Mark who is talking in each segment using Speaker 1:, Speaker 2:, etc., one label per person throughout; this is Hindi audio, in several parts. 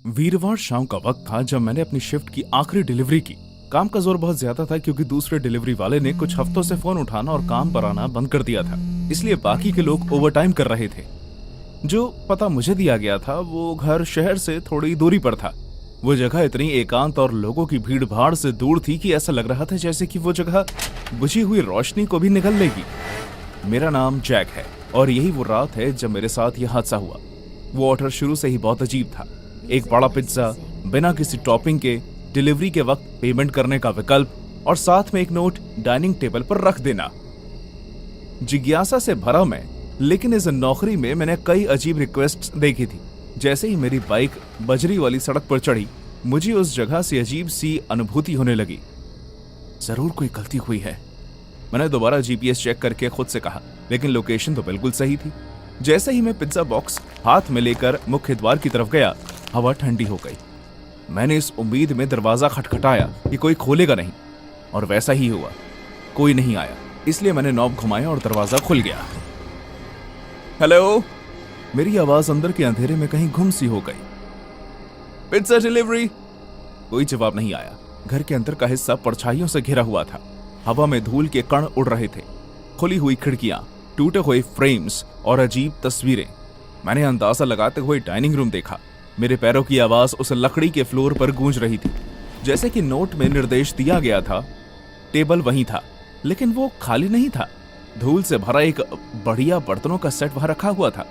Speaker 1: वीरवार शाम का वक्त था जब मैंने अपनी शिफ्ट की आखिरी डिलीवरी की। काम का जोर बहुत ज्यादा था क्योंकि दूसरे डिलीवरी वाले ने कुछ हफ्तों से फोन उठाना और काम पर आना बंद कर दिया था, इसलिए बाकी के लोग ओवरटाइम कर रहे थे। जो पता मुझे दिया गया था वो घर शहर से थोड़ी दूरी पर था। वो जगह इतनी एकांत और लोगों की भीड़ भाड़ से दूर थी कि ऐसा लग रहा था जैसे कि वो जगह बुझी हुई रोशनी को भी निगल लेगी। मेरा नाम जैक है और यही वो रात है जब मेरे साथ यह हादसा हुआ। वो ऑर्डर शुरू से ही बहुत अजीब था। एक बड़ा पिज्जा बिना किसी टॉपिंग के, डिलीवरी के वक्त पेमेंट करने का विकल्प और साथ में एक नोट डाइनिंग टेबल पर रख देना। जिज्ञासा से भरा मैं, लेकिन इस नौकरी में मैंने कई अजीब रिक्वेस्ट्स देखी थी। जैसे ही मेरी बाइक बजरी वाली सड़क पर चढ़ी, मुझे उस जगह से अजीब सी अनुभूति होने लगी। जरूर कोई गलती हुई है। मैंने दोबारा जीपीएस चेक करके खुद से कहा, लेकिन लोकेशन तो बिल्कुल सही थी। जैसे ही मैं पिज्जा बॉक्स हाथ में लेकर मुख्य द्वार की तरफ गया, हवा ठंडी हो गई। मैंने इस उम्मीद में दरवाजा खटखटाया कि कोई खोलेगा नहीं, और वैसा ही हुआ। कोई नहीं आया, इसलिए मैंने नॉब घुमाया और दरवाजा खुल गया। हेलो, मेरी आवाज अंदर के अंधेरे में कहीं गुम सी हो गई। Pizza delivery. कोई जवाब नहीं आया। घर के अंदर का हिस्सा परछाइयों से घिरा हुआ था। हवा में धूल के कण उड़ रहे थे। खुली हुई खिड़कियां, टूटे हुए फ्रेम्स और अजीब तस्वीरें। मैंने अंदाजा लगाते हुए डाइनिंग रूम देखा। मेरे पैरों की आवाज उस लकड़ी के फ्लोर पर गूंज रही थी। जैसे कि नोट में निर्देश दिया गया था। टेबल वहीं था, लेकिन वो खाली नहीं था। धूल से भरा एक बढ़िया बर्तनों का सेट वहां रखा हुआ था।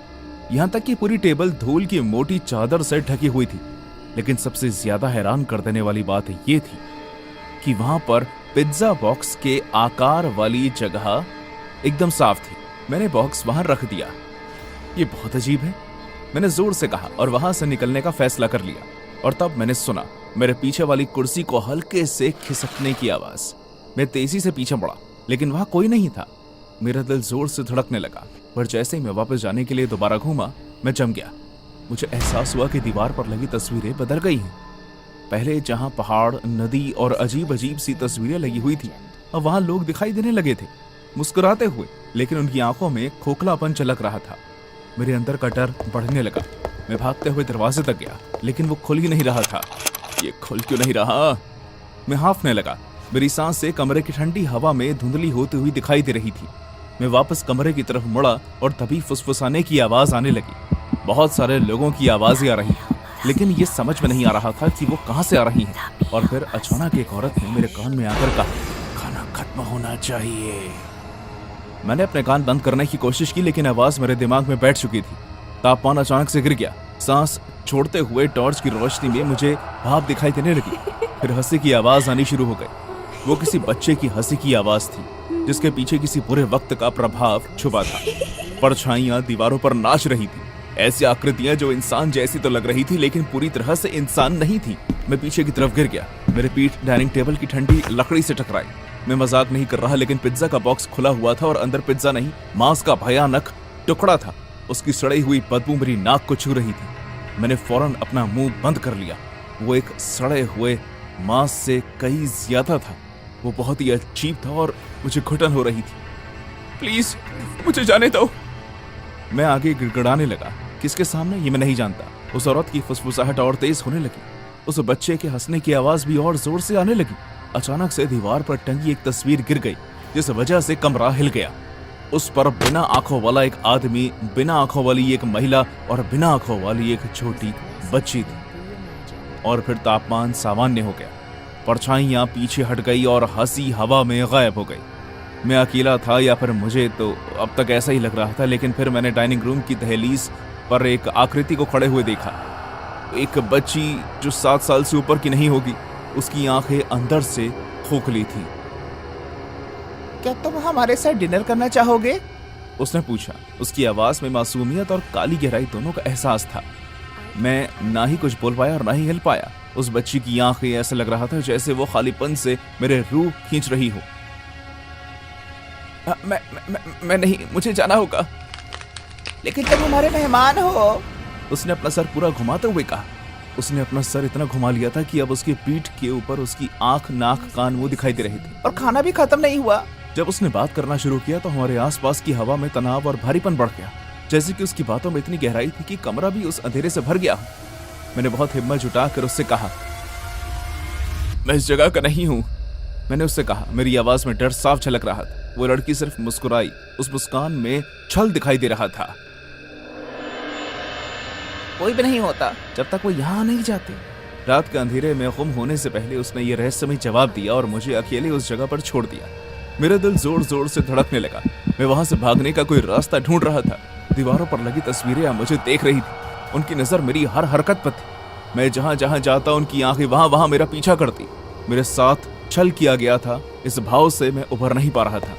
Speaker 1: यहां तक कि पूरी टेबल धूल की मोटी चादर से ढकी हुई थी। लेकिन सबसे ज्यादा हैरान कर देने वाली बात यह थी कि वहां पर पिज्जा बॉक्स के आकार वाली जगह एकदम साफ थी। मैंने बॉक्स वहां रख दिया। ये बहुत अजीब है, मैंने जोर से कहा और वहां से निकलने का फैसला कर लिया। और तब मैंने सुना मेरे पीछे वाली कुर्सी को हल्के से खिसकने की आवाज। मैं तेजी से पीछे बढ़ा, लेकिन वहां कोई नहीं था। मेरा दिल जोर से धड़कने लगा, पर जैसे ही मैं वापस जाने के लिए दोबारा घूमा, मैं जम गया। मुझे एहसास हुआ कि दीवार पर लगी तस्वीरें बदल गई हैं। पहले जहां पहाड़, नदी और अजीब अजीब सी तस्वीरें लगी हुई थी, अब वहां लोग दिखाई देने लगे थे, मुस्कुराते हुए, लेकिन उनकी आंखों में खोखलापन झलक रहा था। मेरे अंदर का डर बढ़ने लगा। मैं भागते हुए दरवाजे तक गया, लेकिन वो खुल ही नहीं रहा था। ये खुल क्यों नहीं रहा? मैं हांफने लगा। मेरी सांसें कमरे की ठंडी हवा में धुंधली होती हुई दिखाई दे रही थी। मैं वापस कमरे की तरफ मुड़ा और तभी फुसफुसाने की आवाज आने लगी। बहुत सारे लोगों की आवाजें आ रही थी, लेकिन ये समझ में नहीं आ रहा था कि वो कहां से आ रही हैं। और फिर अचानक एक औरत ने मेरे कान में आकर कहा, खाना खत्म होना चाहिए। मैंने अपने कान बंद करने की कोशिश की, लेकिन आवाज मेरे दिमाग में बैठ चुकी थी। तापमान अचानक से गिर गया। सांस छोड़ते हुए टॉर्च की रोशनी में मुझे भाप दिखाई देने लगी। फिर हंसी की आवाज आनी शुरू हो गई। वो किसी बच्चे की हंसी की आवाज थी, जिसके पीछे किसी बुरे वक्त का प्रभाव छुपा था। परछाइयां दीवारों पर नाच रही थी, ऐसी आकृतियां जो इंसान जैसी तो लग रही थी, लेकिन पूरी तरह से इंसान नहीं थी। मैं पीछे की तरफ गिर गया। मेरे पीठ डाइनिंग टेबल की ठंडी लकड़ी से टकराई। मैं मजाक नहीं कर रहा, लेकिन पिज्जा का बॉक्स खुला हुआ था और अंदर पिज्जा नहीं, मांस का भयानक टुकड़ा था। उसकी सड़ी हुई बदबू मेरी नाक को छू रही थी। मैंने फौरन अपना मुंह बंद कर लिया। वो एक सड़े हुए मांस से कई ज्यादा था। वो बहुत ही अजीब था और मुझे घुटन हो रही थी। प्लीज मुझे जाने दो। मैं आगे गिड़गिड़ाने लगा। किसके सामने, ये मैं नहीं जानता। उस औरत की फुसफुसाहट और तेज होने लगी। उस बच्चे के हंसने की आवाज भी और जोर से आने लगी। अचानक से दीवार पर टंगी एक तस्वीर गिर गई, जिस वजह से कमरा हिल गया। उस पर बिना आंखों वाला एक आदमी, बिना आंखों वाली एक महिला और बिना आंखों वाली एक छोटी बच्ची थी। और फिर तापमान सामान्य हो गया। परछाइयां पीछे हट गई और हंसी हवा में गायब हो गई। मैं अकेला था, या फिर मुझे तो अब तक ऐसा ही लग रहा था। लेकिन फिर मैंने डाइनिंग रूम की दहलीज पर एक आकृति को खड़े हुए देखा। एक बच्ची जो 7 साल से ऊपर की नहीं होगी। उसकी आंखें अंदर से खोखली थी। क्या तुम हमारे साथ डिनर करना चाहोगे? उसने पूछा। उसकी आवाज में मासूमियत और काली गहराई दोनों का एहसास था। मैं ना ही कुछ बोल पाया और ना ही हिल पाया। उस बच्ची की आंखें, ऐसा लग रहा था जैसे वो खालीपन से मेरे रूह खींच रही हो। मैं नहीं, मुझे जाना होगा। लेकिन तुम हमारे मेहमान हो, उसने अपना सर पूरा घुमाते हुए कहा। उसने अपना सर इतना घुमा लिया था कि अब उसकी पीठ के ऊपर उसकी आंख, नाक, कान, मुंह दिखाई दे रहे थे। और खाना भी खत्म नहीं हुआ। जब उसने बात करना शुरू किया तो हमारे आसपास की हवा में तनाव और भारीपन बढ़ गया, जैसे कि उसकी बातों में इतनी गहराई थी कि कमरा भी उस अंधेरे से भर गया। मैंने बहुत हिम्मत जुटाकर उससे कहा, मैं इस जगह का नहीं हूं। मैंने उससे कहा। मेरी आवाज में डर साफ झलक रहा था। वो लड़की सिर्फ मुस्कुराई। उस मुस्कान में छल दिखाई दे रहा था। कोई भी नहीं होता जब तक वो यहाँ नहीं जाते। रात के अंधेरे में गुम होने से पहले उसने ये रहस्यमय जवाब दिया और मुझे अकेले उस जगह पर छोड़ दिया। मेरा दिल जोर जोर से धड़कने लगा। मैं वहां से भागने का कोई रास्ता ढूंढ रहा था। दीवारों पर लगी तस्वीरें मुझे देख रही थी। उनकी नजर मेरी हर हरकत पर थी। मैं जहां जहां जाता उनकी आंखें वहां वहां मेरा पीछा करती। मेरे साथ छल किया गया था, इस भाव से मैं उभर नहीं पा रहा था।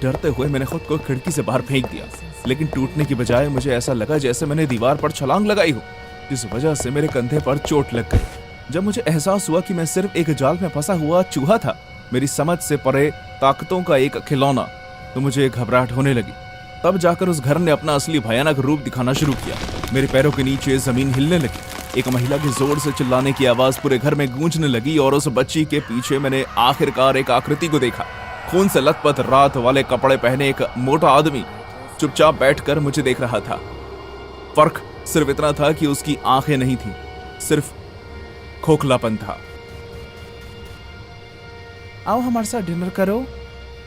Speaker 1: डरते हुए मैंने खुद को खिड़की से बाहर फेंक दिया, लेकिन टूटने की बजाय मुझे ऐसा लगा जैसे मैंने दीवार पर छलांग लगाई हो, जिस वजह से मेरे कंधे पर चोट लग गई। जब मुझे एहसास हुआ कि मैं सिर्फ एक जाल में फंसा हुआ चूहा था, मेरी समझ से परे ताकतों का एक खिलौना, तो मुझे घबराहट होने लगी। तब जाकर उस घर ने अपना असली भयानक रूप दिखाना शुरू किया। मेरे पैरों के नीचे जमीन हिलने लगी। एक महिला के जोर से चिल्लाने की आवाज पूरे घर में गूंजने लगी और उस बच्ची के पीछे मैंने आखिरकार एक आकृति को देखा। खून से लथपथ रात वाले कपड़े पहने एक मोटा आदमी चुपचाप बैठकर मुझे देख रहा था। फर्क सिर्फ इतना था कि उसकी आंखें नहीं थी, सिर्फ खोखलापन था। आओ हमारे साथ डिनर करो,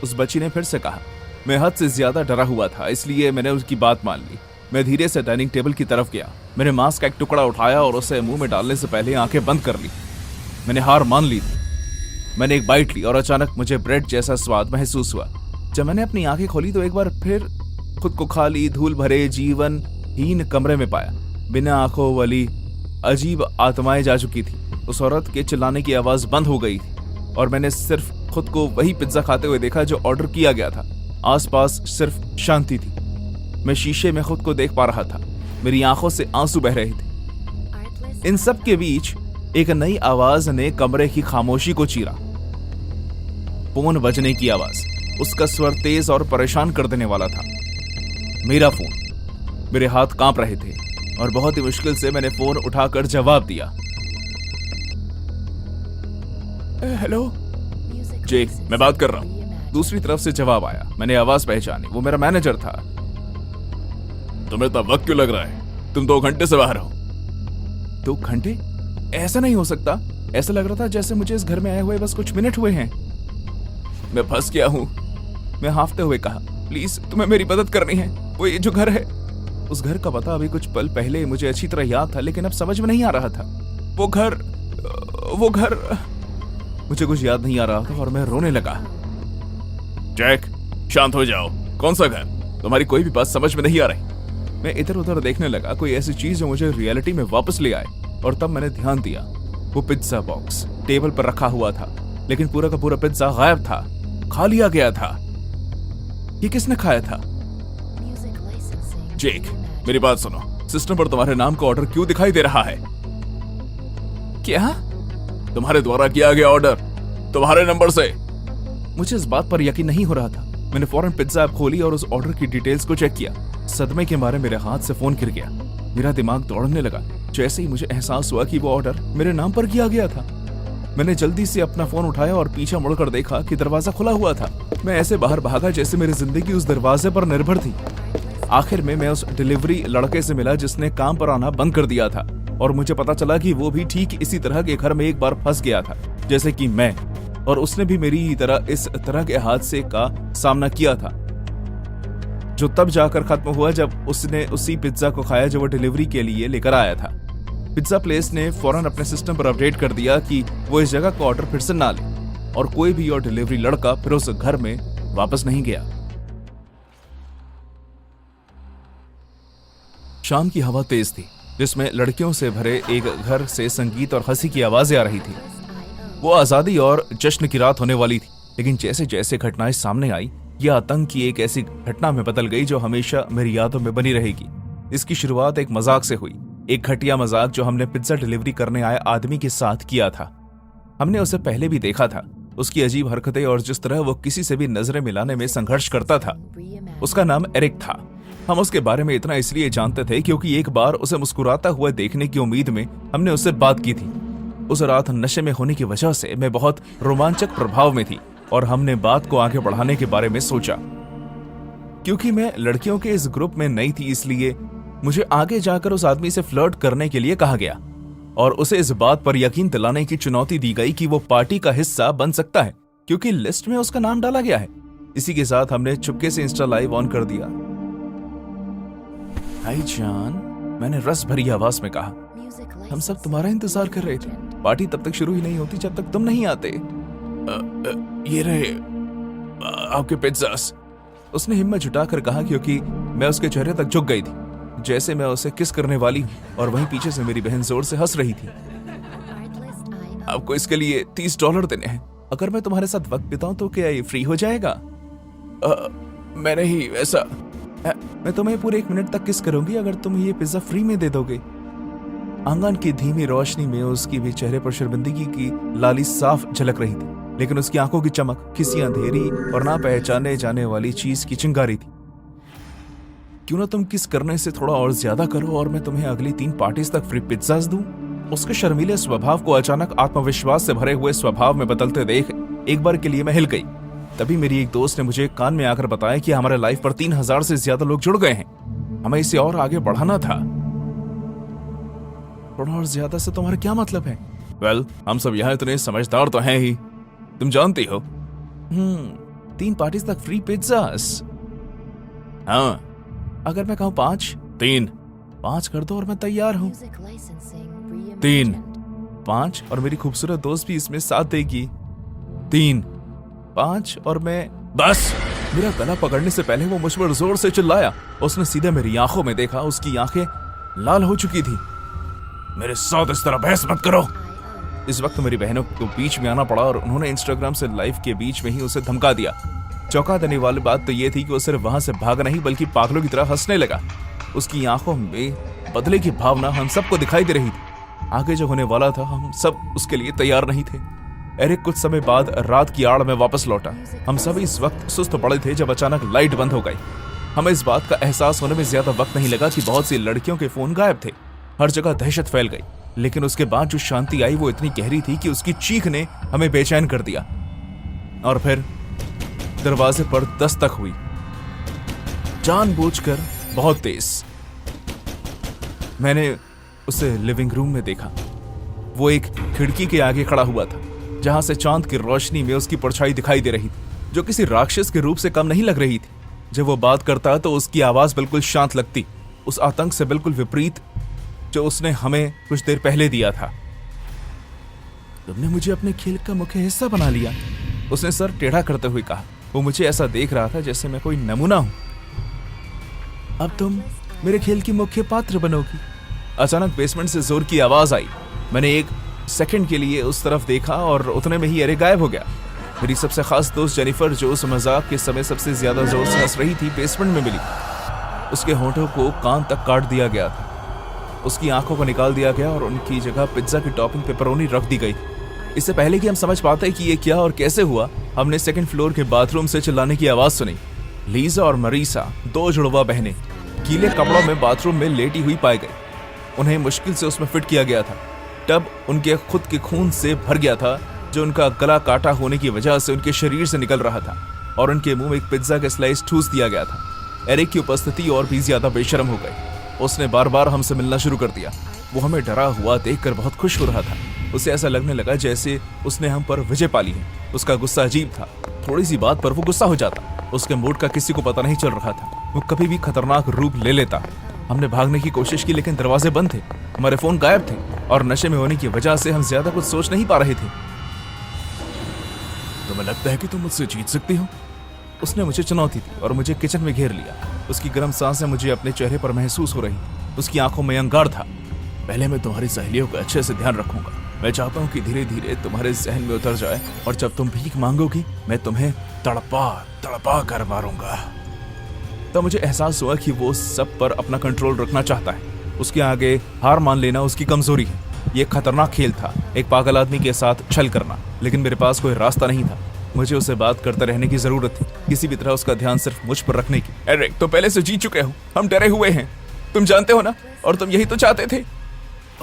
Speaker 1: उस बच्ची ने फिर से कहा। मैं हद से ज्यादा डरा हुआ था, इसलिए मैंने उसकी बात मान ली। मैं धीरे से डाइनिंग टेबल की तरफ गया। मैंने मांस का एक टुकड़ा उठाया और उसे मुंह में डालने से पहले आंखें बंद कर ली। मैंने हार मान ली थी। मैंने एक बाइट ली और अचानक मुझे ब्रेड जैसा स्वाद महसूस हुआ। जब मैंने अपनी आंखें खोली तो एक बार फिर खुद को खाली, धूल भरे, जीवनहीन कमरे में पाया। बिना आंखों वाली अजीब आत्माएं जा चुकी थी। उस औरत के चिल्लाने की आवाज बंद हो गई थी और मैंने सिर्फ खुद को वही पिज्जा खाते हुए देखा जो ऑर्डर किया गया था। आसपास सिर्फ शांति थी। मैं शीशे में खुद को देख पा रहा था। मेरी आंखों से आंसू बह रहे थे। इन सब के बीच एक नई आवाज ने कमरे की खामोशी को चीरा। फोन बजने की आवाज। उसका स्वर तेज और परेशान कर देने वाला था। मेरा फोन। मेरे हाथ कांप रहे थे और बहुत ही मुश्किल से मैंने फोन उठाकर जवाब दिया। हेलो जेक, मैं बात कर रहा हूं। दूसरी तरफ से जवाब आया। मैंने आवाज पहचानी। वो मेरा मैनेजर था। तुम्हें इतना वक्त क्यों लग रहा है? तुम 2 घंटे से बाहर हो। 2 घंटे? ऐसा नहीं हो सकता। ऐसा लग रहा था जैसे मुझे इस घर में आए हुए बस कुछ मिनट हुए हैं। मैं फंस गया हूं, मैं हांफते हुए कहा। प्लीज तुम्हें मेरी मदद करनी है। वो ये जो घर है, उस घर का पता अभी कुछ पल पहले मुझे अच्छी तरह याद था, लेकिन अब समझ में नहीं आ रहा था। वो घर मुझे कुछ याद नहीं आ रहा था और मैं रोने लगा। जैक, शांत हो जाओ। कौन सा घर? तुम्हारी कोई भी बात समझ में नहीं आ रही। मैं इधर उधर देखने लगा, कोई ऐसी चीज जो मुझे रियलिटी में वापस ले आए, और तब मैंने ध्यान दिया। वो पिज्जा बॉक्स टेबल पर रखा हुआ था, लेकिन पूरा का पूरा पिज्जा गायब था, खा लिया गया था। ये किसने खाया था? जेक, मेरी बात सुनो। सिस्टम पर तुम्हारे नाम का ऑर्डर क्यों दिखाई दे रहा है? क्या? तुम्हारे द्वारा किया गया ऑर्डर, तुम्हारे नंबर से। मुझे इस बात पर यकीन नहीं हो रहा था। मैंने फौरन पिज्जा ऐप खोली और उस ऑर्डर की डिटेल्स को चेक किया। सदमे के मारे मेरे हाथ से फोन गिर गया। मेरा दिमाग दौड़ने लगा जैसे ही मुझे एहसास हुआ कि वो ऑर्डर मेरे नाम पर किया गया था। मैंने जल्दी से अपना फोन उठाया और पीछे मुड़कर देखा कि दरवाजा खुला हुआ था। मैं ऐसे बाहर भागा जैसे मेरी जिंदगी उस दरवाजे पर निर्भर थी। आखिर में मैं उस डिलीवरी लड़के से मिला जिसने काम पर आना बंद कर दिया था, और मुझे पता चला कि वो भी ठीक इसी तरह के घर में एक बार फंस गया था जैसे कि मैं, और उसने भी मेरी ही तरह इस तरह के हादसे का सामना किया था, जो तब जाकर खत्म हुआ जब उसने उसी पिज्जा को खाया जो वो डिलीवरी के लिए लेकर आया था। पिज्जा प्लेस ने फौरन अपने सिस्टम पर अपडेट कर दिया कि वो इस जगह का ऑर्डर फिर से ना ले, और कोई भी और डिलीवरी लड़का फिर उस घर में वापस नहीं गया। शाम की हवा तेज थी, जिसमें लड़कियों से भरे एक घर से संगीत और हंसी की आवाजें आ रही थी। वो आजादी और जश्न की रात होने वाली थी, लेकिन जैसे जैसे घटनाएं सामने आई, यह आतंक की एक ऐसी घटना में बदल गई जो हमेशा मेरी यादों में बनी रहेगी। इसकी शुरुआत एक मजाक से हुई, एक घटिया मजाक जो हमने पिज्जा डिलीवरी करने आए आदमी के साथ किया था। हमने उसे पहले भी देखा था, उसकी अजीब हरकतें और जिस तरह वो किसी से भी नजरें मिलाने में संघर्ष करता था। उसका नाम एरिक था। हम उसके बारे में इतना इसलिए जानते थे क्योंकि एक बार उसे मुस्कुराता हुआ देखने की उम्मीद में हमने उससे बात की थी। उस रात नशे में होने की वजह से मैं बहुत रोमांचक प्रभाव में थी और हमने बात को आगे बढ़ाने के बारे में सोचा। क्योंकि मैं लड़कियों के इस ग्रुप में नई थी, इसलिए मुझे आगे जाकर उस आदमी से फ्लर्ट करने के लिए कहा गया। और उसे इस बात पर यकीन दिलाने की चुनौती दी गई कि वो पार्टी का हिस्सा बन सकता है क्योंकि लिस्ट में उसका नाम डाला गया है। इसी के साथ हमने चुपके से इंस्टा लाइव ऑन कर दिया। हाय जान, मैंने रस भरी आवाज में कहा। हम सब तुम्हारा इंतजार कर रहे थे। पार्टी तब तक शुरू ही नहीं होती जब तक तुम नहीं आते। ये रहे आपके पिज्जास, उसने हिम्मत जुटाकर कहा क्योंकि मैं उसके चेहरे तक झुक गई थी जैसे मैं उसे किस करने वाली हूँ और वहीं पीछे से मेरी बहन जोर से हंस रही थी। आपको इसके लिए $30 देने हैं। अगर मैं तुम्हारे साथ वक्त बिताऊं तो क्या ये फ्री हो जाएगा? मैं नहीं वैसा। मैं तुम्हें पूरे 1 मिनट तक किस करूंगी अगर तुम ये पिज्जा फ्री में दे दोगे। आंगन की धीमी रोशनी में उसकी भी चेहरे पर शर्मिंदगी की लाली साफ झलक रही थी, लेकिन उसकी आंखों की चमक किसी अंधेरी और ना पहचाने जाने वाली चीज की चिंगारी थी। क्यों ना तुम किस करने से थोड़ा और ज्यादा करो और मैं तुम्हें अगली 3 पार्टीज तक फ्री पिज्जाज दूं। उसके शर्मीले स्वभाव को अचानक आत्मविश्वास से भरे हुए स्वभाव में बदलते देख एक बार के लिए मैं हिल गई। तभी मेरी एक दोस्त ने मुझे कान में आकर बताया कि हमारे लाइफ पर 3000 से ज्यादा लोग जुड़ गए हैं। हमें इसे और आगे बढ़ाना था। थोड़ा और ज्यादा से तुम्हारा क्या मतलब है? वेल, हम सब यहाँ इतने समझदार तो हैं ही, तुम जानती हो। 3 पार्टीज तक फ्री पिज्जास। हाँ, अगर मैं कहूँ 5? 3। 5 कर दो और मैं तैयार हूँ। 3, 5 और मेरी खूबसूरत दोस्त भी इसमें साथ देगी। 3, 5 और मैं। बस! मेरा गला पकड़ने से पहले वो मुझ पर जोर से चिल्लाया। उसने सीधे मेरी आंखों में देखा। उसकी आंखें लाल हो चुकी थी। मेरे साथ इस तरह बहस मत करो। इस वक्त मेरी बहनों को बीच में आना पड़ा और उन्होंने इंस्टाग्राम से लाइव के बीच में ही उसे धमका दिया। चौंका देने वाली बात तो ये थी कि वो सिर्फ वहां से भाग नहीं बल्कि पागलों की तरह हंसने लगा। उसकी आंखों में बदले की भावना हम सबको दिखाई दे रही थी। आगे जो होने वाला था हम सब उसके लिए तैयार नहीं थे। एरिक कुछ समय बाद रात की आड़ में वापस लौटा। हम सब इस वक्त सुस्त पड़े थे जब अचानक लाइट बंद हो गई। हमें इस बात का एहसास होने में ज्यादा वक्त नहीं लगा कि बहुत सी लड़कियों के फोन गायब थे। हर जगह दहशत फैल गई, लेकिन उसके बाद जो शांति आई वो इतनी गहरी थी कि उसकी चीख ने हमें बेचैन कर दिया। और फिर दरवाजे पर दस्तक हुई, जानबूझकर बहुत तेज। मैंने उसे लिविंग रूम में देखा। वो एक खिड़की के आगे खड़ा हुआ था जहां से चांद की रोशनी में उसकी परछाई दिखाई दे रही थी, जो किसी राक्षस के रूप से कम नहीं लग रही थी। जब वो बात करता तो उसकी आवाज बिल्कुल शांत लगती, उस आतंक से बिल्कुल विपरीत जो उसने हमें कुछ देर पहले दिया था। तुमने मुझे अपने खेल का मुख्य हिस्सा बना लिया, उसने सर टेढ़ा करते हुए कहा। वो मुझे ऐसा देख रहा था जैसे मैं कोई नमूना हूं। अब तुम मेरे खेल की मुख्य पात्र बनोगी। अचानक बेसमेंट से जोर की आवाज आई। मैंने 1 सेकंड के लिए उस तरफ देखा और उतने में ही एरिक गायब हो गया। मेरी सबसे खास दोस्त जेनिफर, जो उस मजाक के समय सबसे ज्यादा जोर से हंस रही थी, बेसमेंट में मिली। उसके होंठों को कान तक काट दिया गया था, उसकी आंखों को निकाल दिया गया और उनकी जगह पिज्जा की टॉपिंग पेपरोनी रख दी गई। इससे पहले कि हम समझ पाते कि ये क्या और कैसे हुआ, हमने 2nd फ्लोर के बाथरूम से चिल्लाने की आवाज सुनी। लीजा और मरीसा, 2 जुड़वा बहनें, गीले कपड़ों में बाथरूम में लेटी हुई पाई गई। उन्हें मुश्किल से उसमें फिट किया गया था। टब उनके खुद के खून से भर गया था, जो उनका गला काटा होने की वजह से उनके शरीर से निकल रहा था, और उनके मुंह में एक पिज्जा का स्लाइस ठूस दिया गया था। एरिक की उपस्थिति और भी ज्यादा बेशर्म हो गई। उसने बार बार हमसे मिलना शुरू कर दिया। वो हमें डरा हुआ देखकर बहुत खुश हो रहा था। उसे ऐसा लगने लगा जैसे उसने हम पर विजय पाली है। उसका गुस्सा अजीब था। थोड़ी सी बात पर वो गुस्सा हो जाता। उसके मूड का किसी को पता नहीं चल रहा था। वो कभी भी खतरनाक रूप ले लेता। हमने भागने की कोशिश की, लेकिन दरवाजे बंद थे, हमारे फोन गायब थे, और नशे में होने की वजह से हम ज्यादा कुछ सोच नहीं पा रहे थे। तुम्हें लगता है कि तुम मुझसे जीत सकती हो? उसने मुझे चुनौती दी और मुझे किचन में घेर लिया। उसकी गर्म सांसें मुझे अपने चेहरे पर महसूस हो रही। उसकी आंखों में अंगार था। पहले मैं तुम्हारी सहेलियों का अच्छे से ध्यान रखूंगा। मैं चाहता हूँ कि धीरे धीरे तुम्हारे जहन में उतर जाए, और जब तुम भीख मांगोगी मैं तुम्हें तड़पा तड़पा कर मारूंगा। तब मुझे एहसास हुआ कि वो सब पर अपना कंट्रोल रखना चाहता है। उसके आगे हार मान लेना उसकी कमजोरी है। ये खतरनाक खेल था, एक पागल आदमी के साथ छल करना, लेकिन मेरे पास कोई रास्ता नहीं था। मुझे उससे बात करते रहने की जरूरत थी, किसी भी तरह उसका ध्यान सिर्फ मुझ पर रखने की। एरिक, तो पहले से जीत चुके हो, हम डरे हुए हैं, तुम जानते हो ना, और तुम यही तो चाहते थे।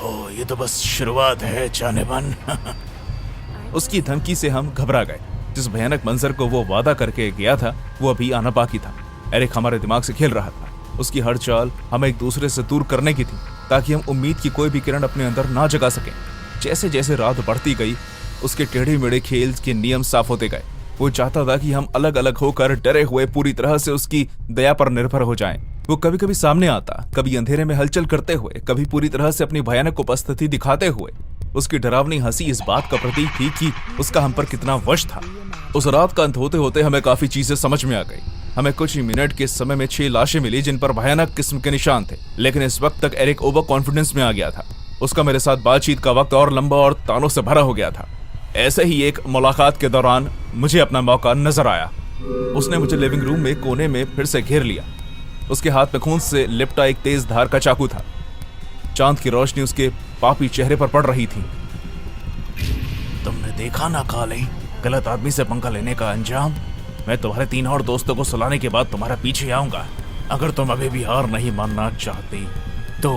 Speaker 1: ओह, ये तो बस शुरुआत है जानेमन। उसकी धमकी से हम घबरा गए। जिस भयानक मंजर को वो वादा करके गया था वो अभी आना बाकी था। एरिक हमारे दिमाग से खेल रहा था। उसकी हर चाल हमें एक दूसरे से दूर करने की थी। ताकि हम उम्मीद की कोई भी किरण अपने अंदर ना जगा सकें। जैसे जैसे रात बढ़ती गई, उसके टेढ़े मेढ़े खेल के नियम साफ होते गए। वो चाहता था कि हम अलग अलग होकर डरे हुए पूरी तरह से उसकी दया पर निर्भर हो जाएं। वो कभी कभी सामने आता, कभी अंधेरे में हलचल करते हुए, कभी पूरी तरह से अपनी भयानक उपस्थिति दिखाते हुए। उसकी डरावनी हंसी इस बात का प्रतीक थी कि उसका हम पर कितना वश था। उस रात का अंत होते होते हमें काफी चीजें समझ में आ गई। हमें कुछ ही मिनट के समय में 6 लाशें मिली जिन पर भयानक किस्म के निशान थे। लेकिन इस वक्त तक एरिक ओवर कॉन्फिडेंस में आ गया था। उसका मेरे साथ बातचीत का वक्त और लंबा और तानों से भरा हो गया था। ऐसे ही एक मुलाकात के दौरान मुझे अपना मौका नजर आया। उसने मुझे लिविंग रूम में कोने में फिर से घेर लिया। उसके हाथ में खून से लिपटा एक तेज धार का चाकू था। चांद की रोशनी उसके पापी चेहरे पर पड़ रही थी। तुमने देखा ना काले, गलत आदमी से पंगा लेने का अंजाम। मैं तुम्हारे 3 और दोस्तों को सुलाने के बाद तुम्हारे पीछे आऊंगा। अगर तुम अभी भी हार नहीं मानना चाहती तो।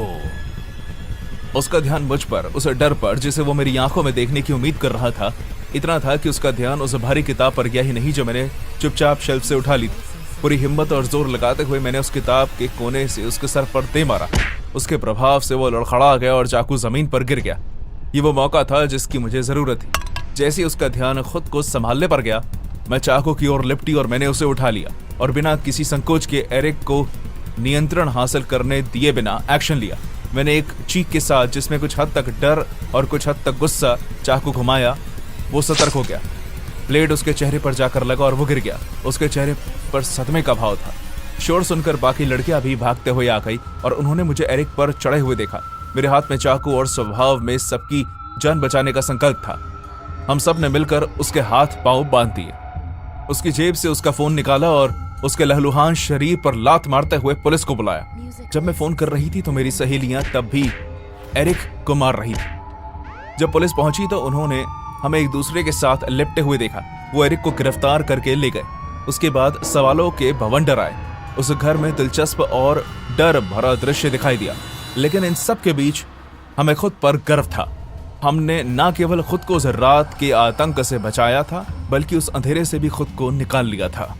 Speaker 1: उसका ध्यान मुझ पर, उस डर पर जिसे वो मेरी आंखों में देखने की उम्मीद कर रहा था, इतना था कि उसका ध्यान उस भारी किताब पर गया ही नहीं जो मैंने चुपचाप शेल्फ से उठा ली थी। पूरी हिम्मत और जोर लगाते हुए मैंने उस किताब के कोने से उसके सर पर दे मारा। उसके प्रभाव से वो लड़खड़ा गया और चाकू जमीन पर गिर गया। ये वो मौका था जिसकी मुझे जरूरत थी। जैसे ही उसका ध्यान खुद को संभालने पर गया, मैं चाकू की ओर लिपटी और मैंने उसे उठा लिया और बिना किसी संकोच के एरिक को नियंत्रण हासिल करने दिए बिना एक्शन लिया। मैंने एक चीख के साथ, जिसमें कुछ हद तक डर और कुछ हद तक गुस्सा, चाकू घुमाया। वो सतर्क हो गया। ब्लेड उसके चेहरे पर जाकर लगा और वो गिर गया। उसके चेहरे पर सदमे का भाव था। शोर सुनकर बाकी लड़कियां भी भागते हुए आ गई और उन्होंने मुझे एरिक पर चढ़े हुए देखा। मेरे हाथ में चाकू और स्वभाव में सबकी जान बचाने का संकल्प था। हम सब ने मिलकर उसके हाथ पांव बांध दिए। उसकी जेब से उसका फोन निकाला और उसके लहलुहान शरीर पर लात मारते हुए पुलिस को बुलाया। जब मैं फोन कर रही थी तो मेरी सहेलियां तब भी एरिक को मार रही थी। जब पुलिस पहुंची तो उन्होंने हमें एक दूसरे के साथ लिपटे हुए देखा। वो एरिक को गिरफ्तार करके ले गए। उसके बाद सवालों के भवंडर आए। उस घर में दिलचस्प और डर भरा दृश्य दिखाई दिया, लेकिन इन सब के बीच हमें खुद पर गर्व था। हमने न केवल खुद को उस रात के आतंक से बचाया था, बल्कि उस अंधेरे से भी खुद को निकाल लिया था।